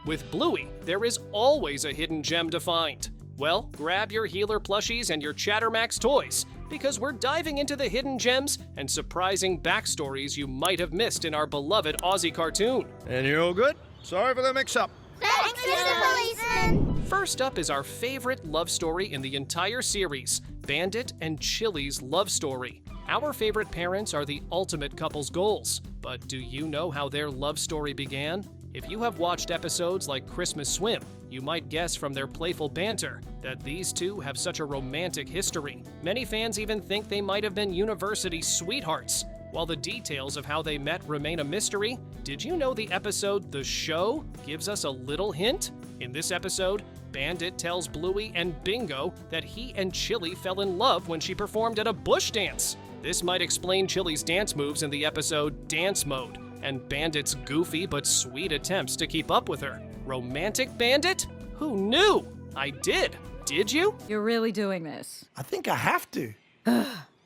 With Bluey, there is always a hidden gem to find. Well, grab your healer plushies and your Chattermax toys, because we're diving into the hidden gems and surprising backstories you might have missed in our beloved Aussie cartoon. And you're all good? Sorry for the mix-up. Thanks, Mr. Policeman! First up is our favorite love story in the entire series, Bandit and Chile's love story. Our favorite parents are the ultimate couple's goals, but do you know how their love story began? If you have watched episodes like Christmas Swim, you might guess from their playful banter that these two have such a romantic history. Many fans even think they might have been university sweethearts. While the details of how they met remain a mystery, did you know the episode The Show gives us a little hint? In this episode, Bandit tells Bluey and Bingo that he and Chile fell in love when she performed at a bush dance. This might explain Chile's dance moves in the episode Dance Mode, and Bandit's goofy but sweet attempts to keep up with her. Romantic Bandit? Who knew? I did. Did you? You're really doing this. I think I have to.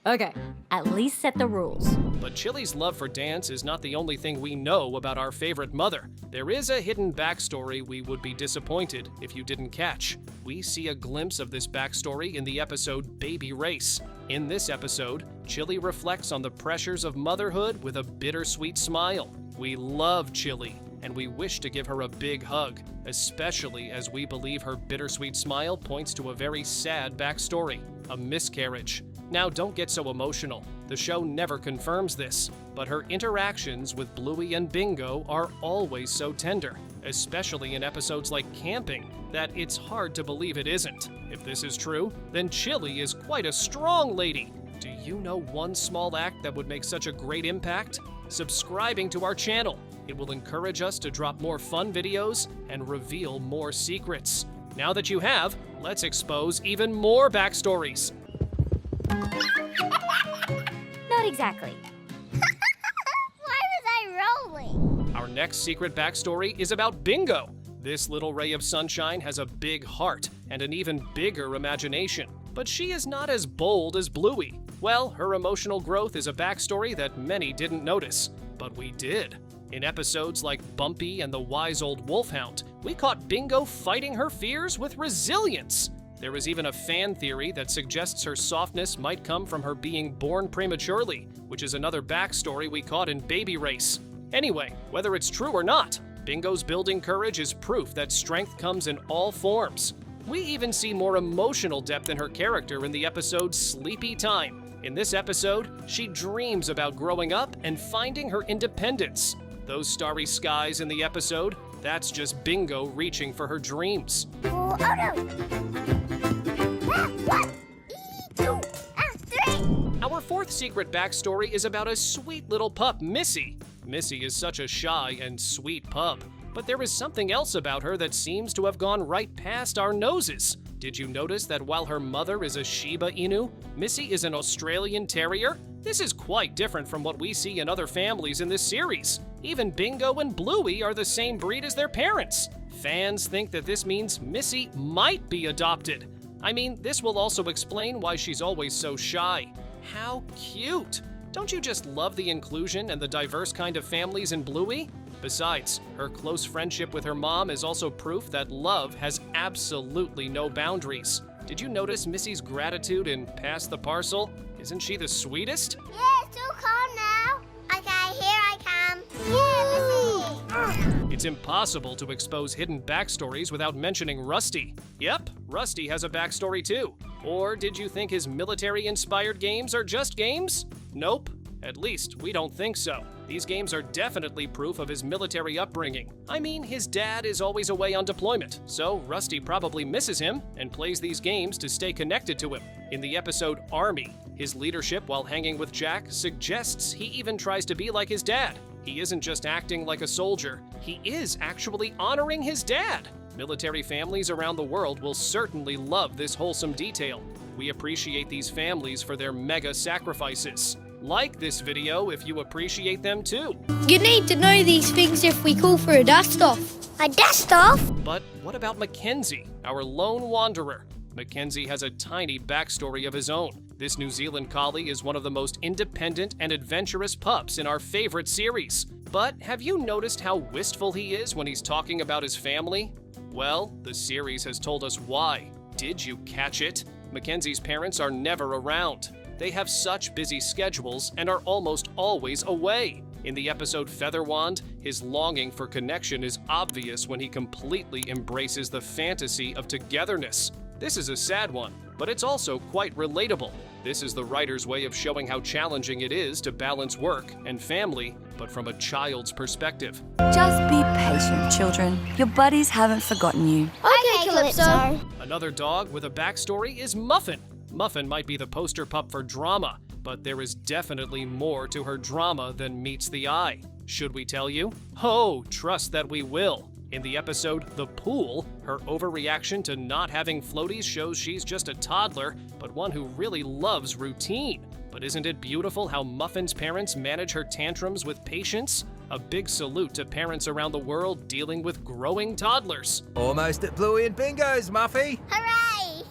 Okay, at least set the rules. But Chile's love for dance is not the only thing we know about our favorite mother. There is a hidden backstory we would be disappointed if you didn't catch. We see a glimpse of this backstory in the episode Baby Race. In this episode, Chile reflects on the pressures of motherhood with a bittersweet smile. We love Chile, and we wish to give her a big hug, especially as we believe her bittersweet smile points to a very sad backstory, a miscarriage. Now, don't get so emotional. The show never confirms this, but her interactions with Bluey and Bingo are always so tender, especially in episodes like Camping, that it's hard to believe it isn't. If this is true, then Chile is quite a strong lady. Do you know one small act that would make such a great impact? Subscribing to our channel. It will encourage us to drop more fun videos and reveal more secrets. Now that you have, let's expose even more backstories. Not exactly. Why was I rolling? Our next secret backstory is about Bingo. This little ray of sunshine has a big heart and an even bigger imagination, but she is not as bold as Bluey. Well, her emotional growth is a backstory that many didn't notice, but we did. In episodes like Bumpy and the Wise Old Wolfhound, we caught Bingo fighting her fears with resilience. There is even a fan theory that suggests her softness might come from her being born prematurely, which is another backstory we caught in Baby Race. Anyway, whether it's true or not, Bingo's building courage is proof that strength comes in all forms. We even see more emotional depth in her character in the episode Sleepy Time. In this episode, she dreams about growing up and finding her independence. Those starry skies in the episode, that's just Bingo reaching for her dreams. Oh no! Our fourth secret backstory is about a sweet little pup, Missy. Missy is such a shy and sweet pup, but there is something else about her that seems to have gone right past our noses. Did you notice that while her mother is a Shiba Inu, Missy is an Australian Terrier? This is quite different from what we see in other families in this series. Even Bingo and Bluey are the same breed as their parents. Fans think that this means Missy might be adopted. I mean, this will also explain why she's always so shy. How cute! Don't you just love the inclusion and the diverse kind of families in Bluey? Besides, her close friendship with her mom is also proof that love has absolutely no boundaries. Did you notice Missy's gratitude in Pass the Parcel? Isn't she the sweetest? Yeah, it's too calm now. Okay, here I come. Yeah, Missy! It's impossible to expose hidden backstories without mentioning Rusty. Yep, Rusty has a backstory too. Or did you think his military-inspired games are just games? Nope. At least, we don't think so. These games are definitely proof of his military upbringing. I mean, his dad is always away on deployment, so Rusty probably misses him and plays these games to stay connected to him. In the episode Army, his leadership while hanging with Jack suggests he even tries to be like his dad. He isn't just acting like a soldier, he is actually honoring his dad. Military families around the world will certainly love this wholesome detail. We appreciate these families for their mega sacrifices. Like this video if you appreciate them too. You need to know these things if we call for a dust-off. A dust-off? But what about McKenzie, our lone wanderer? McKenzie has a tiny backstory of his own. This New Zealand collie is one of the most independent and adventurous pups in our favorite series. But have you noticed how wistful he is when he's talking about his family? Well, the series has told us why. Did you catch it? McKenzie's parents are never around. They have such busy schedules and are almost always away. In the episode Featherwand, his longing for connection is obvious when he completely embraces the fantasy of togetherness. This is a sad one, but it's also quite relatable. This is the writer's way of showing how challenging it is to balance work and family, but from a child's perspective. Just be patient, children. Your buddies haven't forgotten you. Okay, Calypso. Another dog with a backstory is Muffin. Muffin might be the poster pup for drama, but there is definitely more to her drama than meets the eye. Should we tell you? Oh, trust that we will. In the episode The Pool, her overreaction to not having floaties shows she's just a toddler, but one who really loves routine. But isn't it beautiful how Muffin's parents manage her tantrums with patience? A big salute to parents around the world dealing with growing toddlers. Almost at Bluey and Bingo's, Muffy. Hooray!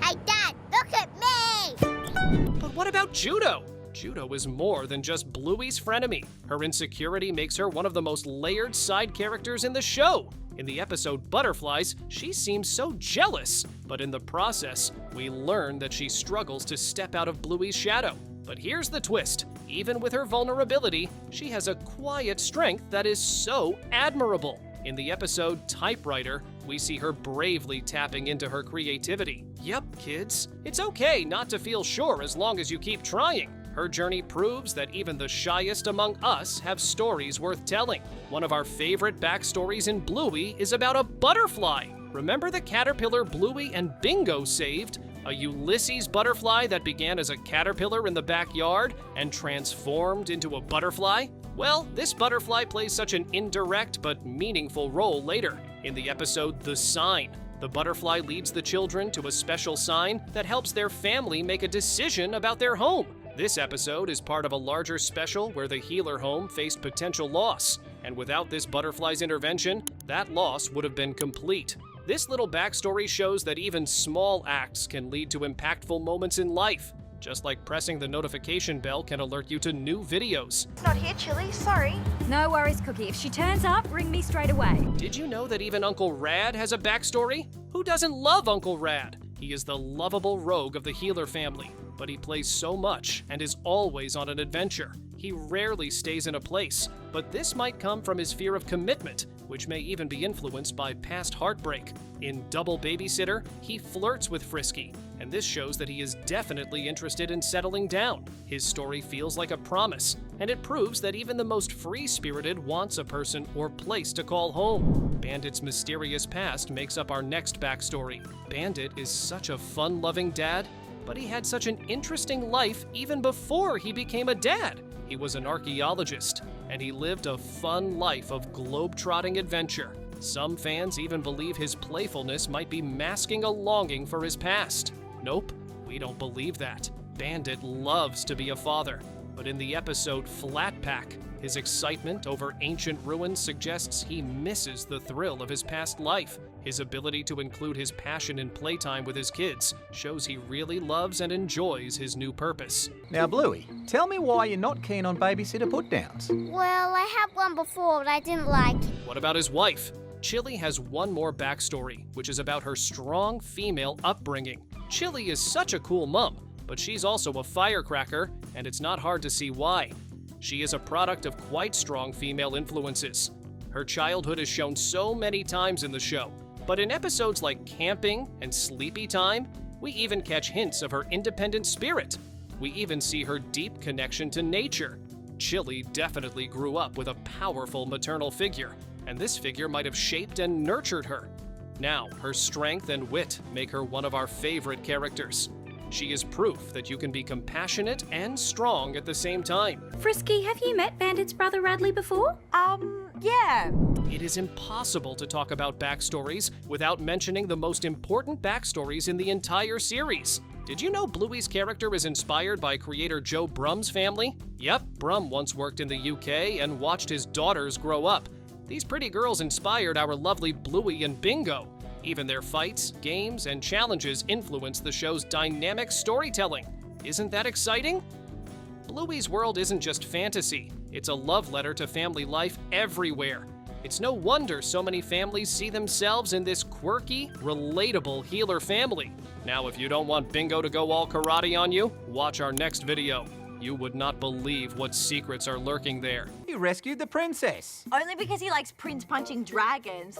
Hey, Dad, look at me! But what about Judo? Judo is more than just Bluey's frenemy. Her insecurity makes her one of the most layered side characters in the show. In the episode Butterflies, she seems so jealous, but in the process, we learn that she struggles to step out of Bluey's shadow. But here's the twist. Even with her vulnerability, she has a quiet strength that is so admirable. In the episode Typewriter, we see her bravely tapping into her creativity. Yep, kids, it's okay not to feel sure as long as you keep trying. Her journey proves that even the shyest among us have stories worth telling. One of our favorite backstories in Bluey is about a butterfly. Remember the caterpillar Bluey and Bingo saved? A Ulysses butterfly that began as a caterpillar in the backyard and transformed into a butterfly? Well, this butterfly plays such an indirect but meaningful role later. In the episode The Sign, the butterfly leads the children to a special sign that helps their family make a decision about their home. This episode is part of a larger special where the healer home faced potential loss, and without this butterfly's intervention, that loss would have been complete. This little backstory shows that even small acts can lead to impactful moments in life, just like pressing the notification bell can alert you to new videos. Not here, Chile, sorry. No worries, Cookie. If she turns up, ring me straight away. Did you know that even Uncle Rad has a backstory? Who doesn't love Uncle Rad? He is the lovable rogue of the healer family, but he plays so much and is always on an adventure. He rarely stays in a place, but this might come from his fear of commitment, which may even be influenced by past heartbreak. In Double Babysitter, he flirts with Frisky, and this shows that he is definitely interested in settling down. His story feels like a promise, and it proves that even the most free-spirited wants a person or place to call home. Bandit's mysterious past makes up our next backstory. Bandit is such a fun-loving dad, but he had such an interesting life even before he became a dad. He was an archaeologist, and he lived a fun life of globe-trotting adventure. Some fans even believe his playfulness might be masking a longing for his past. Nope, we don't believe that. Bandit loves to be a father, but in the episode Flat Pack, his excitement over ancient ruins suggests he misses the thrill of his past life. His ability to include his passion in playtime with his kids shows he really loves and enjoys his new purpose. Now, Bluey, tell me why you're not keen on babysitter put-downs. Well, I had one before, but I didn't like it. What about his wife? Chile has one more backstory, which is about her strong female upbringing. Chile is such a cool mom, but she's also a firecracker, and it's not hard to see why. She is a product of quite strong female influences. Her childhood is shown so many times in the show, but in episodes like Camping and Sleepy Time, we even catch hints of her independent spirit. We even see her deep connection to nature. Chile definitely grew up with a powerful maternal figure, and this figure might have shaped and nurtured her. Now, her strength and wit make her one of our favorite characters. She is proof that you can be compassionate and strong at the same time. Frisky, have you met Bandit's brother Radley before? Yeah. It is impossible to talk about backstories without mentioning the most important backstories in the entire series. Did you know Bluey's character is inspired by creator Joe Brums Family? Yep, Brum once worked in the UK and watched his daughters grow up. These pretty girls inspired our lovely Bluey and Bingo. Even their fights, games, and challenges influence the show's dynamic storytelling. Isn't that exciting? Bluey's world isn't just fantasy, it's a love letter to family life everywhere. It's no wonder so many families see themselves in this quirky, relatable healer family. Now, if you don't want Bingo to go all karate on you, watch our next video. You would not believe what secrets are lurking there. You rescued the princess. Only because he likes prince punching dragons.